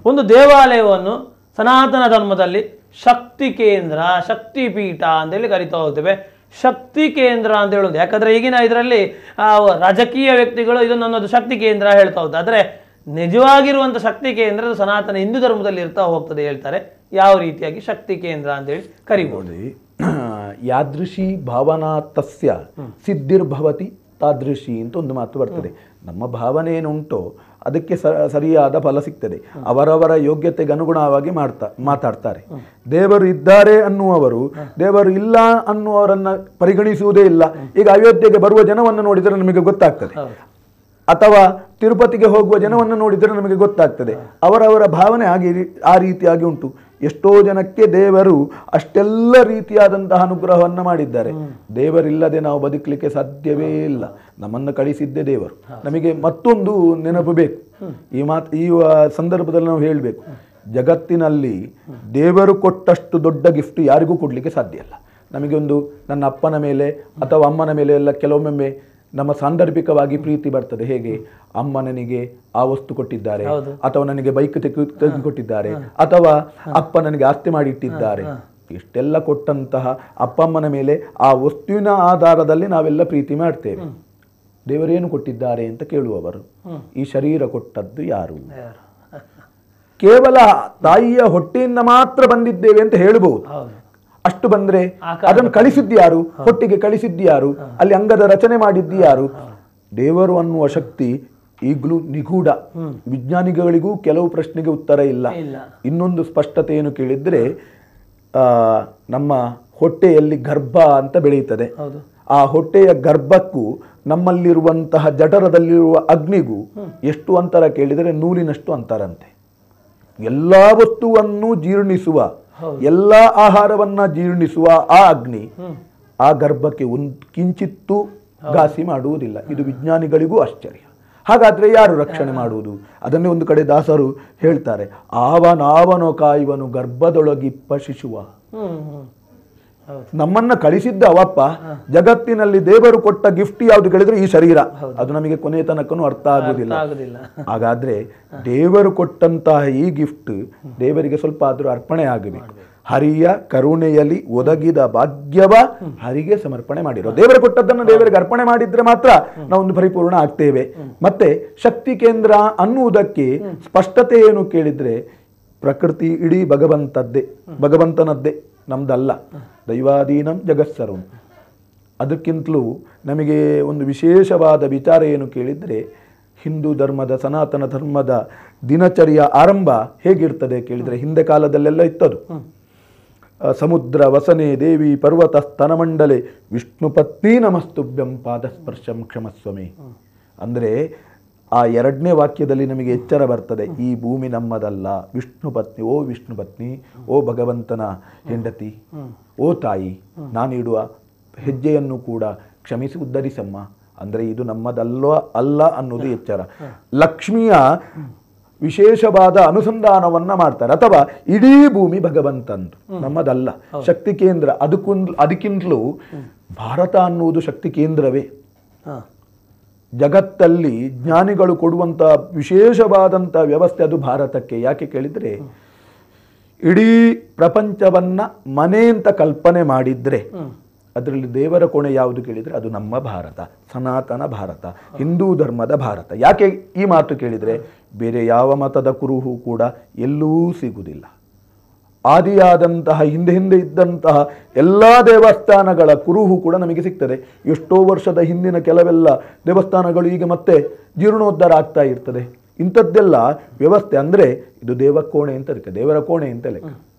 ಒಂದು ದೇವಾಲಯವನ್ನು ಸನಾತನ ಧರ್ಮದಲ್ಲಿ ಶಕ್ತಿ ಕೇಂದ್ರ, ಶಕ್ತಿ ಪೀಠ ಅಂತೇಳಿ ಕರಿತಾ ಹೋಗ್ತೇವೆ. ಶಕ್ತಿ ಕೇಂದ್ರ ಅಂತ ಹೇಳೋದು ಯಾಕಂದ್ರೆ ಈಗಿನ ಇದರಲ್ಲಿ ರಾಜಕೀಯ ವ್ಯಕ್ತಿಗಳು ಇದನ್ನು ಅನ್ನೋದು ಶಕ್ತಿ ಕೇಂದ್ರ ಹೇಳ್ತಾ ಹೋಗ್ತದೆ. ಆದರೆ ನಿಜವಾಗಿರುವಂಥ ಶಕ್ತಿ ಕೇಂದ್ರ ಸನಾತನ ಹಿಂದೂ ಧರ್ಮದಲ್ಲಿ ಇರ್ತಾ ಹೋಗ್ತದೆ ಹೇಳ್ತಾರೆ. ಯಾವ ರೀತಿಯಾಗಿ ಶಕ್ತಿ ಕೇಂದ್ರ ಅಂತೇಳಿ ಕರಿಬಹುದು? ಯಾದೃಶಿ ಭಾವನಾ ತಸ್ಯ ಸಿದ್ಧಿರ್ಭವತಿ ತಾದೃಶಿ ಅಂತ ಒಂದು ಮಾತು ಬರ್ತದೆ. ನಮ್ಮ ಭಾವನೆ ಏನುಂಟೋ ಅದಕ್ಕೆ ಸರಿಯಾದ ಫಲ ಸಿಗ್ತದೆ. ಅವರವರ ಯೋಗ್ಯತೆಗೆ ಅನುಗುಣವಾಗಿ ಮಾತಾಡ್ತಾರೆ. ದೇವರು ಇದ್ದಾರೆ ಅನ್ನುವರು ದೇವರು ಇಲ್ಲ ಅನ್ನುವರನ್ನ ಪರಿಗಣಿಸುವುದೇ ಇಲ್ಲ. ಈಗ ಅಯೋಧ್ಯೆಗೆ ಬರುವ ಜನವನ್ನು ನೋಡಿದರೆ ನಮಗೆ ಗೊತ್ತಾಗ್ತದೆ, ಅಥವಾ ತಿರುಪತಿಗೆ ಹೋಗುವ ಜನವನ್ನು ನೋಡಿದರೆ ನಮಗೆ ಗೊತ್ತಾಗ್ತದೆ. ಅವರವರ ಭಾವನೆ ಆ ರೀತಿಯಾಗಿ ಉಂಟು. ಎಷ್ಟೋ ಜನಕ್ಕೆ ದೇವರು ಅಷ್ಟೆಲ್ಲ ರೀತಿಯಾದಂತಹ ಅನುಗ್ರಹವನ್ನು ಮಾಡಿದ್ದಾರೆ. ದೇವರಿಲ್ಲದೆ ನಾವು ಬದುಕಲಿಕ್ಕೆ ಸಾಧ್ಯವೇ ಇಲ್ಲ. ನಮ್ಮನ್ನು ಕಳಿಸಿದ್ದೇ ದೇವರು. ನಮಗೆ ಮತ್ತೊಂದು ನೆನಪು ಬೇಕು. ಈ ಸಂದರ್ಭದಲ್ಲಿ ನಾವು ಹೇಳಬೇಕು, ಜಗತ್ತಿನಲ್ಲಿ ದೇವರು ಕೊಟ್ಟಷ್ಟು ದೊಡ್ಡ ಗಿಫ್ಟ್ ಯಾರಿಗೂ ಕೊಡಲಿಕ್ಕೆ ಸಾಧ್ಯ ಇಲ್ಲ. ನಮಗೆ ಒಂದು ನನ್ನ ಅಪ್ಪನ ಮೇಲೆ ಅಥವಾ ಅಮ್ಮನ ಮೇಲೆ ಎಲ್ಲ ಕೆಲವೊಮ್ಮೆ ನಮ್ಮ ಸಾಂದರ್ಭಿಕವಾಗಿ ಪ್ರೀತಿ ಬರ್ತದೆ. ಹೇಗೆ ಅಮ್ಮ ನನಗೆ ಆ ವಸ್ತು ಕೊಟ್ಟಿದ್ದಾರೆ, ಅಥವಾ ನನಗೆ ಬೈಕ್ ತೆಗೆದುಕೊಟ್ಟಿದ್ದಾರೆ, ಅಥವಾ ಅಪ್ಪ ನನಗೆ ಆಸ್ತಿ ಮಾಡಿಟ್ಟಿದ್ದಾರೆ. ಇಷ್ಟೆಲ್ಲ ಕೊಟ್ಟಂತಹ ಅಪ್ಪ ಅಮ್ಮನ ಮೇಲೆ ಆ ವಸ್ತುವಿನ ಆಧಾರದಲ್ಲಿ ನಾವೆಲ್ಲ ಪ್ರೀತಿ ಮಾಡ್ತೇವೆ. ದೇವರೇನು ಕೊಟ್ಟಿದ್ದಾರೆ ಅಂತ ಕೇಳುವವರು, ಈ ಶರೀರ ಕೊಟ್ಟದ್ದು ಯಾರು? ಕೇವಲ ತಾಯಿಯ ಹೊಟ್ಟೆಯಿಂದ ಮಾತ್ರ ಬಂದಿದ್ದೇವೆ ಅಂತ ಹೇಳಬಹುದು. ಅಷ್ಟು ಬಂದ್ರೆ ಅದನ್ನು ಕಳಿಸಿದ್ಯಾರು? ಹೊಟ್ಟಿಗೆ ಕಳಿಸಿದ್ಯಾರು? ಅಲ್ಲಿ ಅಂಗದ ರಚನೆ ಮಾಡಿದ್ಯಾರು? ದೇವರು ಅನ್ನುವ ಶಕ್ತಿ ಈಗಲೂ ನಿಗೂಢ. ವಿಜ್ಞಾನಿಗಳಿಗೂ ಕೆಲವು ಪ್ರಶ್ನೆಗೆ ಉತ್ತರ ಇಲ್ಲ. ಇನ್ನೊಂದು ಸ್ಪಷ್ಟತೆ ಏನು ಕೇಳಿದ್ರೆ, ನಮ್ಮ ಹೊಟ್ಟೆಯಲ್ಲಿ ಗರ್ಭ ಅಂತ ಬೆಳೆಯುತ್ತದೆ. ಆ ಹೊಟ್ಟೆಯ ಗರ್ಭಕ್ಕೂ ನಮ್ಮಲ್ಲಿರುವಂತಹ ಜಠರದಲ್ಲಿರುವ ಅಗ್ನಿಗೂ ಎಷ್ಟು ಅಂತರ ಕೇಳಿದರೆ ನೂಲಿನಷ್ಟು ಅಂತರಂತೆ. ಎಲ್ಲಾ ವಸ್ತುವನ್ನು ಜೀರ್ಣಿಸುವ, ಎಲ್ಲ ಆಹಾರವನ್ನ ಜೀರ್ಣಿಸುವ ಆ ಅಗ್ನಿ ಆ ಗರ್ಭಕ್ಕೆ ಕಿಂಚಿತ್ತೂ ಘಾಸಿ ಮಾಡುವುದಿಲ್ಲ. ಇದು ವಿಜ್ಞಾನಿಗಳಿಗೂ ಆಶ್ಚರ್ಯ. ಹಾಗಾದ್ರೆ ಯಾರು ರಕ್ಷಣೆ ಮಾಡುವುದು? ಅದನ್ನೇ ಒಂದು ಕಡೆ ದಾಸರು ಹೇಳ್ತಾರೆ, ಆವನಾವನೋ ಕಾಯುವನು ಗರ್ಭದೊಳಗಿಪ್ಪ ಶಿಶುವ. ನಮ್ಮನ್ನ ಕಳಿಸಿದ್ದ ಅವಪ್ಪ. ಜಗತ್ತಿನಲ್ಲಿ ದೇವರು ಕೊಟ್ಟ ಗಿಫ್ಟ್ ಯಾವುದು ಕೇಳಿದ್ರೆ ಈ ಶರೀರ. ಅದು ನಮಗೆ ಕೊನೆಯ ತನಕನೂ ಅರ್ಥ ಆಗುವುದಿಲ್ಲ. ಹಾಗಾದ್ರೆ ದೇವರು ಕೊಟ್ಟಂತಹ ಈ ಗಿಫ್ಟ್ ದೇವರಿಗೆ ಸ್ವಲ್ಪ ಆದ್ರೂ ಅರ್ಪಣೆ ಆಗಬೇಕು. ಹರಿಯ ಕರುಣೆಯಲ್ಲಿ ಒದಗಿದ ಭಾಗ್ಯವ ಹರಿಗೆ ಸಮರ್ಪಣೆ ಮಾಡಿರೋ. ದೇವರು ಕೊಟ್ಟದ್ದನ್ನು ದೇವರಿಗೆ ಅರ್ಪಣೆ ಮಾಡಿದ್ರೆ ಮಾತ್ರ ನಾವೊಂದು ಪರಿಪೂರ್ಣ ಆಗ್ತೇವೆ. ಮತ್ತೆ ಶಕ್ತಿ ಕೇಂದ್ರ ಅನ್ನುವುದಕ್ಕೆ ಸ್ಪಷ್ಟತೆ ಏನು ಕೇಳಿದ್ರೆ, ಪ್ರಕೃತಿ ಇಡೀ ಭಗವಂತನದ್ದೇ, ನಮ್ದಲ್ಲ. ದೈವಾಧೀನಂ ಜಗತ್ಸರ್ವಂ. ಅದಕ್ಕಿಂತಲೂ ನಮಗೆ ಒಂದು ವಿಶೇಷವಾದ ವಿಚಾರ ಏನು ಕೇಳಿದರೆ, ಹಿಂದೂ ಧರ್ಮದ ಸನಾತನ ಧರ್ಮದ ದಿನಚರಿಯ ಆರಂಭ ಹೇಗಿರ್ತದೆ ಕೇಳಿದರೆ, ಹಿಂದೆ ಕಾಲದಲ್ಲೆಲ್ಲ ಇತ್ತದು. ಸಮುದ್ರ ವಸನೆ ದೇವಿ ಪರ್ವತ ಸ್ತನಮಂಡಲೆ ವಿಷ್ಣು ಪತ್ನಿ ನಮಸ್ತುಭ್ಯಂ ಪಾದಸ್ಪರ್ಶಂ ಕ್ಷಮಸ್ವಮೇ. ಅಂದರೆ ಆ ಎರಡನೇ ವಾಕ್ಯದಲ್ಲಿ ನಮಗೆ ಎಚ್ಚರ ಬರ್ತದೆ, ಈ ಭೂಮಿ ನಮ್ಮದಲ್ಲ. ವಿಷ್ಣು ಪತ್ನಿ, ಓ ವಿಷ್ಣು ಪತ್ನಿ, ಓ ಭಗವಂತನ ಹೆಂಡತಿ, ಓ ತಾಯಿ, ನಾನಿಡುವ ಹೆಜ್ಜೆಯನ್ನು ಕೂಡ ಕ್ಷಮಿಸಿ ಉದ್ಧರಿಸಮ್ಮ. ಅಂದರೆ ಇದು ಅಲ್ಲ ಅನ್ನೋದು ಎಚ್ಚರ. ಲಕ್ಷ್ಮಿಯ ವಿಶೇಷವಾದ ಅನುಸಂಧಾನವನ್ನ ಮಾಡ್ತಾರೆ. ಅಥವಾ ಇಡೀ ಭೂಮಿ ಭಗವಂತಂದು, ನಮ್ಮದಲ್ಲ. ಶಕ್ತಿ ಕೇಂದ್ರ ಅದಕ್ಕಿಂತಲೂ ಭಾರತ ಅನ್ನುವುದು ಶಕ್ತಿ ಕೇಂದ್ರವೇ. ಜಗತ್ತಲ್ಲಿ ಜ್ಞಾನಿಗಳು ಕೊಡುವಂಥ ವಿಶೇಷವಾದಂಥ ವ್ಯವಸ್ಥೆ ಅದು ಭಾರತಕ್ಕೆ. ಯಾಕೆ ಕೇಳಿದರೆ, ಇಡೀ ಪ್ರಪಂಚವನ್ನ ಮನೆ ಅಂತ ಕಲ್ಪನೆ ಮಾಡಿದ್ರೆ ಅದರಲ್ಲಿ ದೇವರ ಕೋಣೆ ಯಾವುದು ಕೇಳಿದರೆ ಅದು ನಮ್ಮ ಭಾರತ, ಸನಾತನ ಭಾರತ, ಹಿಂದೂ ಧರ್ಮದ ಭಾರತ. ಯಾಕೆ ಈ ಮಾತು ಕೇಳಿದರೆ, ಬೇರೆ ಯಾವ ಮತದ ಕುರುಹು ಕೂಡ ಎಲ್ಲೂ ಸಿಗುವುದಿಲ್ಲ. ಆದಿಯಾದಂತಹ ಹಿಂದೆ ಇದ್ದಂತಹ ಎಲ್ಲ ದೇವಸ್ಥಾನಗಳ ಕುರುಹು ಕೂಡ ನಮಗೆ ಸಿಗ್ತದೆ. ಎಷ್ಟೋ ವರ್ಷದ ಹಿಂದಿನ ಕೆಲವೆಲ್ಲ ದೇವಸ್ಥಾನಗಳು ಈಗ ಮತ್ತೆ ಜೀರ್ಣೋದ್ಧಾರ ಆಗ್ತಾ ಇರ್ತದೆ. ಇಂಥದ್ದೆಲ್ಲ ವ್ಯವಸ್ಥೆ. ಅಂದರೆ ಇದು ದೇವಕೋಣೆ ಅಂತ ಲೆಕ್ಕ, ದೇವರ ಕೋಣೆ ಅಂತ ಲೆಕ್ಕ.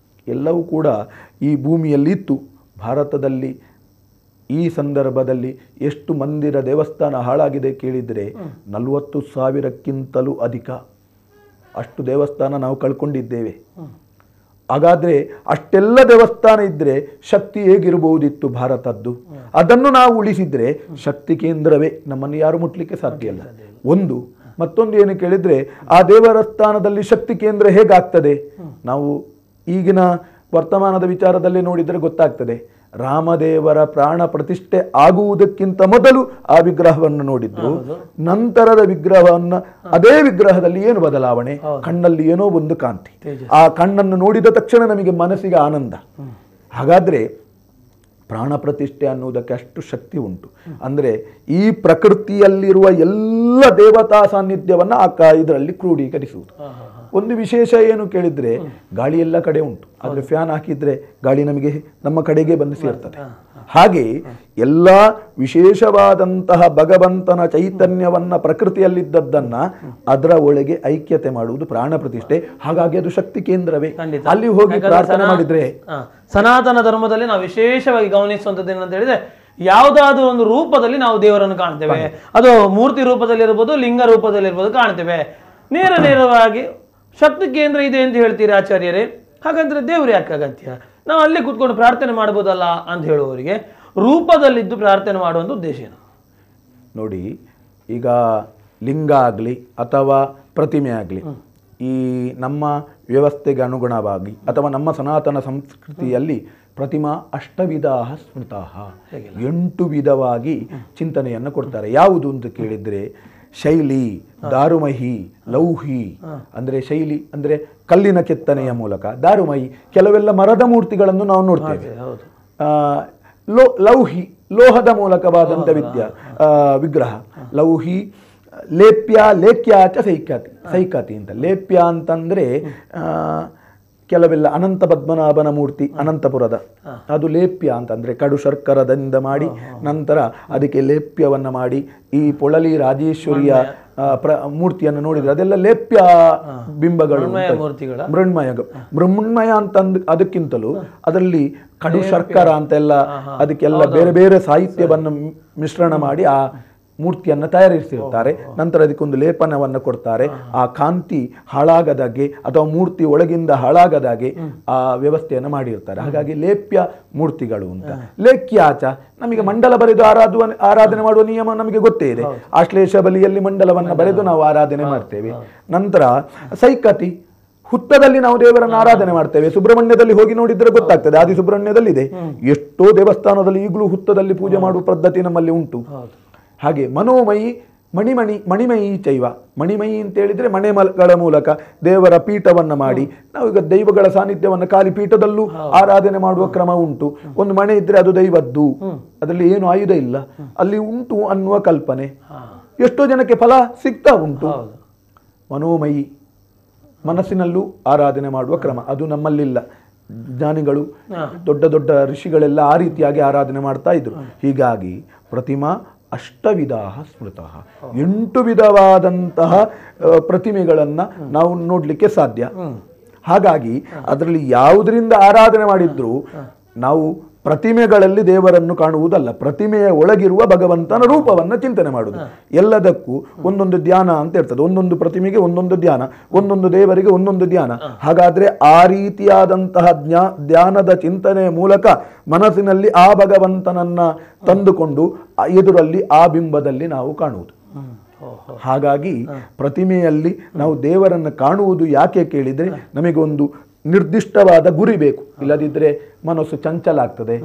ಎಲ್ಲವೂ ಕೂಡ ಈ ಭೂಮಿಯಲ್ಲಿ ಇತ್ತು. ಭಾರತದಲ್ಲಿ ಈ ಸಂದರ್ಭದಲ್ಲಿ ಎಷ್ಟು ಮಂದಿರ ದೇವಸ್ಥಾನ ಹಾಳಾಗಿದೆ ಕೇಳಿದರೆ 40,000ಕ್ಕಿಂತಲೂ ಅಧಿಕ. ಅಷ್ಟು ದೇವಸ್ಥಾನ ನಾವು ಕಳ್ಕೊಂಡಿದ್ದೇವೆ. ಹಾಗಾದ್ರೆ ಅಷ್ಟೆಲ್ಲ ದೇವಸ್ಥಾನ ಇದ್ರೆ ಶಕ್ತಿ ಹೇಗಿರಬಹುದಿತ್ತು ಭಾರತದ್ದು? ಅದನ್ನು ನಾವು ಉಳಿಸಿದ್ರೆ ಶಕ್ತಿ ಕೇಂದ್ರವೇ. ನಮ್ಮನ್ನು ಯಾರು ಮುಟ್ಲಿಕ್ಕೆ ಸಾಧ್ಯ ಇಲ್ಲ. ಒಂದು. ಮತ್ತೊಂದು ಏನು ಕೇಳಿದ್ರೆ, ಆ ದೇವರ ಸ್ಥಾನದಲ್ಲಿ ಶಕ್ತಿ ಕೇಂದ್ರ ಹೇಗಾಗ್ತದೆ? ನಾವು ಈಗಿನ ವರ್ತಮಾನದ ವಿಚಾರದಲ್ಲಿ ನೋಡಿದರೆ ಗೊತ್ತಾಗ್ತದೆ. ರಾಮದೇವರ ಪ್ರಾಣ ಪ್ರತಿಷ್ಠೆ ಆಗುವುದಕ್ಕಿಂತ ಮೊದಲು ಆ ವಿಗ್ರಹವನ್ನು ನೋಡಿದ್ರು. ನಂತರದ ವಿಗ್ರಹವನ್ನ ಅದೇ ವಿಗ್ರಹದಲ್ಲಿ ಏನು ಬದಲಾವಣೆ, ಕಣ್ಣಲ್ಲಿ ಏನೋ ಒಂದು ಕಾಂತಿ. ಆ ಕಣ್ಣನ್ನು ನೋಡಿದ ತಕ್ಷಣ ನಮಗೆ ಮನಸ್ಸಿಗೆ ಆನಂದ. ಹಾಗಾದ್ರೆ ಪ್ರಾಣ ಪ್ರತಿಷ್ಠೆ ಅನ್ನುವುದಕ್ಕೆ ಅಷ್ಟು ಶಕ್ತಿ ಉಂಟು. ಅಂದರೆ ಈ ಪ್ರಕೃತಿಯಲ್ಲಿರುವ ಎಲ್ಲ ದೇವತಾ ಸಾನ್ನಿಧ್ಯವನ್ನು ಇದರಲ್ಲಿ ಕ್ರೋಢೀಕರಿಸುವುದು. ಒಂದು ವಿಶೇಷ ಏನು ಕೇಳಿದ್ರೆ, ಗಾಳಿ ಎಲ್ಲ ಕಡೆ ಉಂಟು, ಆದರೆ ಫ್ಯಾನ್ ಹಾಕಿದ್ರೆ ಗಾಳಿ ನಮಗೆ ನಮ್ಮ ಕಡೆಗೆ ಬಂದು ಸೇರ್ತದೆ. ಹಾಗೆ ಎಲ್ಲ ವಿಶೇಷವಾದಂತಹ ಭಗವಂತನ ಚೈತನ್ಯವನ್ನ ಪ್ರಕೃತಿಯಲ್ಲಿದ್ದದ್ದನ್ನ ಅದರ ಒಳಗೆ ಐಕ್ಯತೆ ಮಾಡುವುದು ಪ್ರಾಣ ಪ್ರತಿಷ್ಠೆ. ಹಾಗಾಗಿ ಅದು ಶಕ್ತಿ ಕೇಂದ್ರವೇ. ಅಲ್ಲಿ ಹೋಗಿ ಪ್ರಾರ್ಥನೆ ಮಾಡಿದ್ರೆ, ಸನಾತನ ಧರ್ಮದಲ್ಲಿ ನಾವು ವಿಶೇಷವಾಗಿ ಗಮನಿಸುವಂಥದ್ದು ಏನಂತ ಹೇಳಿದ್ರೆ, ಯಾವುದಾದ್ರೂ ಒಂದು ರೂಪದಲ್ಲಿ ನಾವು ದೇವರನ್ನು ಕಾಣ್ತೇವೆ. ಅದು ಮೂರ್ತಿ ರೂಪದಲ್ಲಿ ಇರ್ಬೋದು, ಲಿಂಗ ರೂಪದಲ್ಲಿ ಇರ್ಬೋದು, ಕಾಣ್ತೇವೆ. ನೇರವಾಗಿ ಶಕ್ತಿ ಕೇಂದ್ರ ಇದೆ ಅಂತ ಹೇಳ್ತೀರಿ ಆಚಾರ್ಯರೇ, ಹಾಗಂದ್ರೆ ದೇವರು ಯಾಕೆ ಅಗತ್ಯ? ನಾವು ಅಲ್ಲಿ ಕೂತ್ಕೊಂಡು ಪ್ರಾರ್ಥನೆ ಮಾಡ್ಬೋದಲ್ಲ ಅಂತ ಹೇಳುವವರಿಗೆ ರೂಪದಲ್ಲಿದ್ದು ಪ್ರಾರ್ಥನೆ ಮಾಡುವಂಥ ಉದ್ದೇಶ ಏನು? ನೋಡಿ, ಈಗ ಲಿಂಗ ಆಗಲಿ ಅಥವಾ ಪ್ರತಿಮೆ ಆಗಲಿ, ಈ ನಮ್ಮ ವ್ಯವಸ್ಥೆಗೆ ಅನುಗುಣವಾಗಿ ಅಥವಾ ನಮ್ಮ ಸನಾತನ ಸಂಸ್ಕೃತಿಯಲ್ಲಿ ಪ್ರತಿಮಾ ಅಷ್ಟವಿಧಾ ಸ್ಮೃತಾ, 8 ವಿಧವಾಗಿ ಚಿಂತನೆಯನ್ನು ಕೊಡ್ತಾರೆ. ಯಾವುದು ಅಂತ ಕೇಳಿದರೆ, ಶೈಲಿ, ದಾರುಮಹಿ, ಲೌಹಿ ಅಂದರೆ ಶೈಲಿ ಅಂದರೆ ಕಲ್ಲಿನ ಕೆತ್ತನೆಯ ಮೂಲಕ, ದಾರುಮಹಿ ಕೆಲವೆಲ್ಲ ಮರದ ಮೂರ್ತಿಗಳನ್ನು ನಾವು ನೋಡ್ತೇವೆ. ಲೌಹಿ ಲೋಹದ ಮೂಲಕವಾದಂಥ ವಿಗ್ರಹ, ಲೌಹಿ, ಲೇಪ್ಯ, ಲೇಖ್ಯಾಚ ಸೈಕಾತಿ ಅಂತ. ಲೇಪ್ಯ ಅಂತಂದ್ರೆ ಕೆಲವೆಲ್ಲ ಅನಂತ ಪದ್ಮನಾಭನ ಮೂರ್ತಿ ಅನಂತಪುರದ, ಅದು ಲೇಪ್ಯ ಅಂತಂದ್ರೆ ಕಡು ಶರ್ಕರದಿಂದ ಮಾಡಿ ನಂತರ ಅದಕ್ಕೆ ಲೇಪ್ಯವನ್ನ ಮಾಡಿ, ಈ ಪೊಳಲಿ ರಾಜೇಶ್ವರಿಯ ಮೂರ್ತಿಯನ್ನು ನೋಡಿದ್ರೆ ಅದೆಲ್ಲ ಲೇಪ್ಯ ಬಿಂಬಗಳು, ಮೃಣ್ಮಯ ಅಂತಂದು. ಅದಕ್ಕಿಂತಲೂ ಅದರಲ್ಲಿ ಕಡು ಶರ್ಕರ ಅಂತೆಲ್ಲ ಅದಕ್ಕೆಲ್ಲ ಬೇರೆ ಬೇರೆ ಸಾಹಿತ್ಯವನ್ನು ಮಿಶ್ರಣ ಮಾಡಿ ಆ ಮೂರ್ತಿಯನ್ನು ತಯಾರಿಸಿರ್ತಾರೆ. ನಂತರ ಅದಕ್ಕೊಂದು ಲೇಪನವನ್ನು ಕೊಡ್ತಾರೆ. ಆ ಕಾಂತಿ ಹಾಳಾಗದಾಗೆ ಅಥವಾ ಮೂರ್ತಿ ಒಳಗಿಂದ ಹಾಳಾಗದಾಗೆ ಆ ವ್ಯವಸ್ಥೆಯನ್ನು ಮಾಡಿರ್ತಾರೆ. ಹಾಗಾಗಿ ಲೇಪ್ಯ ಮೂರ್ತಿಗಳು ಅಂತ. ಲೇಖ್ಯಾಚ, ನಮಗೆ ಮಂಡಲ ಬರೆದು ಆರಾಧನೆ ಮಾಡುವ ನಿಯಮ ನಮಗೆ ಗೊತ್ತೇ ಇದೆ. ಆಶ್ಲೇಷ ಬಲಿಯಲ್ಲಿ ಮಂಡಲವನ್ನು ಬರೆದು ನಾವು ಆರಾಧನೆ ಮಾಡ್ತೇವೆ. ನಂತರ ಸೈಕತಿ, ಹುತ್ತದಲ್ಲಿ ನಾವು ದೇವರನ್ನು ಆರಾಧನೆ ಮಾಡ್ತೇವೆ. ಸುಬ್ರಹ್ಮಣ್ಯದಲ್ಲಿ ಹೋಗಿ ನೋಡಿದ್ರೆ ಗೊತ್ತಾಗ್ತದೆ, ಆದಿ ಸುಬ್ರಹ್ಮಣ್ಯದಲ್ಲಿದೆ. ಎಷ್ಟೋ ದೇವಸ್ಥಾನದಲ್ಲಿ ಈಗಲೂ ಹುತ್ತದಲ್ಲಿ ಪೂಜೆ ಮಾಡುವ ಪದ್ಧತಿ ನಮ್ಮಲ್ಲಿ ಉಂಟು. ಹಾಗೆ ಮನೋಮಯಿ, ಮಣಿಮಯಿ ಚೈವ. ಮಣಿಮಯಿ ಅಂತ ಹೇಳಿದ್ರೆ ಮನೆಗಳ ಮೂಲಕ ದೇವರ ಪೀಠವನ್ನು ಮಾಡಿ, ನಾವೀಗ ದೈವಗಳ ಸಾನ್ನಿಧ್ಯವನ್ನು ಖಾಲಿ ಪೀಠದಲ್ಲೂ ಆರಾಧನೆ ಮಾಡುವ ಕ್ರಮ ಉಂಟು. ಒಂದು ಮನೆ ಇದ್ರೆ ಅದು ದೈವದ್ದು, ಅದರಲ್ಲಿ ಏನು ಆಯುಧ ಇಲ್ಲ, ಅಲ್ಲಿ ಉಂಟು ಅನ್ನುವ ಕಲ್ಪನೆ. ಎಷ್ಟೋ ಜನಕ್ಕೆ ಫಲ ಸಿಗ್ತಾ ಉಂಟು. ಮನೋಮಯಿ, ಮನಸ್ಸಿನಲ್ಲೂ ಆರಾಧನೆ ಮಾಡುವ ಕ್ರಮ, ಅದು ನಮ್ಮಲ್ಲಿಲ್ಲ. ಜ್ಞಾನಿಗಳು, ದೊಡ್ಡ ದೊಡ್ಡ ಋಷಿಗಳೆಲ್ಲ ಆ ರೀತಿಯಾಗಿ ಆರಾಧನೆ ಮಾಡ್ತಾ ಇದ್ರು. ಹೀಗಾಗಿ ಪ್ರತಿಮಾ ಅಷ್ಟವಿಧಾ ಸ್ಮೃತಃ, 8 ವಿಧವಾದಂತಹ ಪ್ರತಿಮೆಗಳನ್ನು ನಾವು ನೋಡಲಿಕ್ಕೆ ಸಾಧ್ಯ. ಹಾಗಾಗಿ ಅದರಲ್ಲಿ ಯಾವುದರಿಂದ ಆರಾಧನೆ ಮಾಡಿದ್ರು ನಾವು ಪ್ರತಿಮೆಗಳಲ್ಲಿ ದೇವರನ್ನು ಕಾಣುವುದಲ್ಲ, ಪ್ರತಿಮೆಯ ಒಳಗಿರುವ ಭಗವಂತನ ರೂಪವನ್ನು ಚಿಂತನೆ ಮಾಡುವುದು. ಎಲ್ಲದಕ್ಕೂ ಒಂದೊಂದು ಧ್ಯಾನ ಅಂತ ಇರ್ತದೆ. ಒಂದೊಂದು ಪ್ರತಿಮೆಗೆ ಒಂದೊಂದು ಧ್ಯಾನ, ಒಂದೊಂದು ದೇವರಿಗೆ ಒಂದೊಂದು ಧ್ಯಾನ. ಹಾಗಾದ್ರೆ ಆ ರೀತಿಯಾದಂತಹ ಧ್ಯಾನದ ಚಿಂತನೆಯ ಮೂಲಕ ಮನಸ್ಸಿನಲ್ಲಿ ಆ ಭಗವಂತನನ್ನ ತಂದುಕೊಂಡು ಎದುರಲ್ಲಿ ಆ ಬಿಂಬದಲ್ಲಿ ನಾವು ಕಾಣುವುದು. ಹಾಗಾಗಿ ಪ್ರತಿಮೆಯಲ್ಲಿ ನಾವು ದೇವರನ್ನು ಕಾಣುವುದು ಯಾಕೆ ಕೇಳಿದ್ರೆ, ನಮಗೊಂದು ನಿರ್ದಿಷ್ಟವಾದ ಗುರಿ ಬೇಕು. ಇಲ್ಲದಿದ್ದರೆ ಮನಸ್ಸು ಚಂಚಲ ಆಗ್ತದೆ,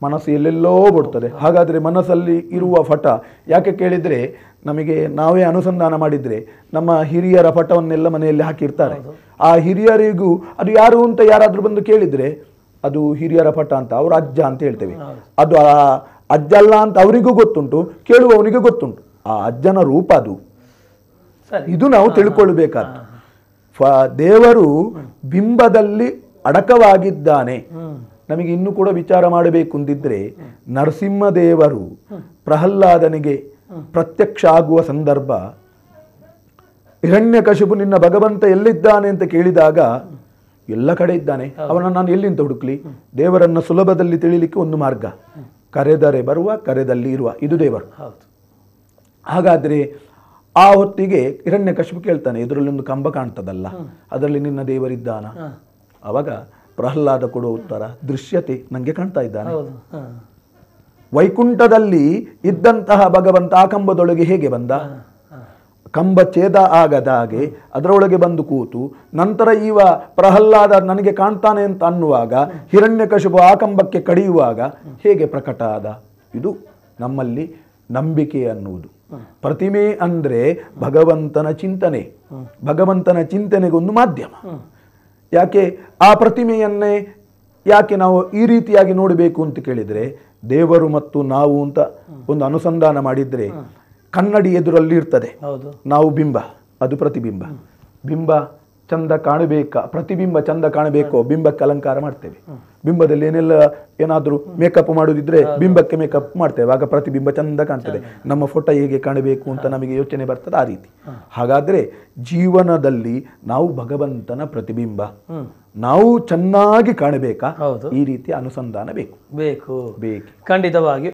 ಮನಸ್ಸು ಎಲ್ಲೆಲ್ಲೋ ಬಿಡ್ತದೆ. ಹಾಗಾದರೆ ಮನಸ್ಸಲ್ಲಿ ಇರುವ ಪಟ ಯಾಕೆ ಕೇಳಿದರೆ, ನಮಗೆ ನಾವೇ ಅನುಸಂಧಾನ ಮಾಡಿದರೆ ನಮ್ಮ ಹಿರಿಯರ ಪಟವನ್ನೆಲ್ಲ ಮನೆಯಲ್ಲಿ ಹಾಕಿರ್ತಾರೆ. ಆ ಹಿರಿಯರಿಗೂ ಅದು ಯಾರು ಅಂತ ಯಾರಾದರೂ ಬಂದು ಕೇಳಿದರೆ ಅದು ಹಿರಿಯರ ಪಟ ಅಂತ, ಅವ್ರ ಅಜ್ಜ ಅಂತ ಹೇಳ್ತೇವೆ. ಅದು ಆ ಅಜ್ಜ ಅಲ್ಲ ಅಂತ ಅವರಿಗೂ ಗೊತ್ತುಂಟು, ಕೇಳುವವನಿಗೆ ಗೊತ್ತುಂಟು. ಆ ಅಜ್ಜನ ರೂಪ ಅದು. ಇದು ನಾವು ತಿಳ್ಕೊಳ್ಬೇಕಾದ್ದು. ದೇವರು ಬಿಂಬದಲ್ಲಿ ಅಡಕವಾಗಿದ್ದಾನೆ. ನಮಗೆ ಇನ್ನೂ ಕೂಡ ವಿಚಾರ ಮಾಡಬೇಕು ಅಂದಿದ್ರೆ, ನರಸಿಂಹದೇವರು ಪ್ರಹ್ಲಾದನಿಗೆ ಪ್ರತ್ಯಕ್ಷ ಆಗುವ ಸಂದರ್ಭ, ಹಿರಣ್ಯಕಶಿಪು ನಿನ್ನ ಭಗವಂತ ಎಲ್ಲಿದ್ದಾನೆ ಅಂತ ಕೇಳಿದಾಗ, ಎಲ್ಲ ಕಡೆ ಇದ್ದಾನೆ, ಅವನನ್ನು ನಾನು ಎಲ್ಲಿಂದ ಹುಡುಕ್ಲಿ? ದೇವರನ್ನು ಸುಲಭದಲ್ಲಿ ತಿಳಿಲಿಕ್ಕೆ ಒಂದು ಮಾರ್ಗ, ಕರೆದರೆ ಬರುವ, ಕರೆದಲ್ಲಿ ಇರುವ, ಇದು ದೇವರು. ಹಾಗಾದ್ರೆ ಆ ಹೊತ್ತಿಗೆ ಹಿರಣ್ಯಕಶಿಪು ಕೇಳ್ತಾನೆ, ಇದರಲ್ಲಿ ಒಂದು ಕಂಬ ಕಾಣ್ತದಲ್ಲ, ಅದರಲ್ಲಿ ನಿನ್ನ ದೇವರಿದ್ದಾನ? ಅವಾಗ ಪ್ರಹ್ಲಾದ ಕೊಡುವ ಉತ್ತರ, ದೃಶ್ಯತೆ, ನನಗೆ ಕಾಣ್ತಾ ಇದ್ದಾನೆ. ವೈಕುಂಠದಲ್ಲಿ ಇದ್ದಂತಹ ಭಗವಂತ ಆ ಕಂಬದೊಳಗೆ ಹೇಗೆ ಬಂದ? ಕಂಬ ಛೇದ ಆಗದ ಹಾಗೆ ಅದರೊಳಗೆ ಬಂದು ಕೂತು ನಂತರ ಇವ ಪ್ರಹ್ಲಾದ ನನಗೆ ಕಾಣ್ತಾನೆ ಅಂತ ಅನ್ನುವಾಗ ಹಿರಣ್ಯಕಶಿಪು ಆ ಕಂಬಕ್ಕೆ ಕಡಿಯುವಾಗ ಹೇಗೆ ಪ್ರಕಟ ಆದ? ಇದು ನಮ್ಮಲ್ಲಿ ನಂಬಿಕೆ ಅನ್ನುವುದು. ಪ್ರತಿಮೆ ಅಂದ್ರೆ ಭಗವಂತನ ಚಿಂತನೆ, ಭಗವಂತನ ಚಿಂತನೆಗೊಂದು ಮಾಧ್ಯಮ. ಯಾಕೆ ಆ ಪ್ರತಿಮೆಯನ್ನೇ ಯಾಕೆ ನಾವು ಈ ರೀತಿಯಾಗಿ ನೋಡಬೇಕು ಅಂತ ಕೇಳಿದರೆ, ದೇವರು ಮತ್ತು ನಾವು ಅಂತ ಒಂದು ಅನುಸಂಧಾನ ಮಾಡಿದ್ರೆ ಕನ್ನಡಿ ಎದುರಲ್ಲಿ ಇರ್ತದೆ, ನಾವು ಬಿಂಬ, ಅದು ಪ್ರತಿಬಿಂಬ. ಬಿಂಬ ಚಂದ ಕಾಣಬೇಕಾ, ಪ್ರತಿಬಿಂಬ ಚಂದ ಕಾಣಬೇಕು, ಬಿಂಬಕ್ಕೆ ಅಲಂಕಾರ ಮಾಡ್ತೇವೆ. ಬಿಂಬದಲ್ಲಿ ಏನಾದರೂ ಮೇಕಪ್ ಮಾಡೋದಿದ್ರೆ ಬಿಂಬಕ್ಕೆ ಮೇಕಪ್ ಮಾಡ್ತೇವೆ, ಆಗ ಪ್ರತಿಬಿಂಬ ಚಂದ ಕಾಣ್ತದೆ. ನಮ್ಮ ಫೋಟೋ ಹೇಗೆ ಕಾಣಬೇಕು ಅಂತ ನಮಗೆ ಯೋಚನೆ ಬರ್ತದೆ, ಆ ರೀತಿ. ಹಾಗಾದ್ರೆ ಜೀವನದಲ್ಲಿ ನಾವು ಭಗವಂತನ ಪ್ರತಿಬಿಂಬ, ನಾವು ಚೆನ್ನಾಗಿ ಕಾಣಬೇಕಾ, ಈ ರೀತಿಯ ಅನುಸಂಧಾನ ಬೇಕು. ಖಂಡಿತವಾಗಿ.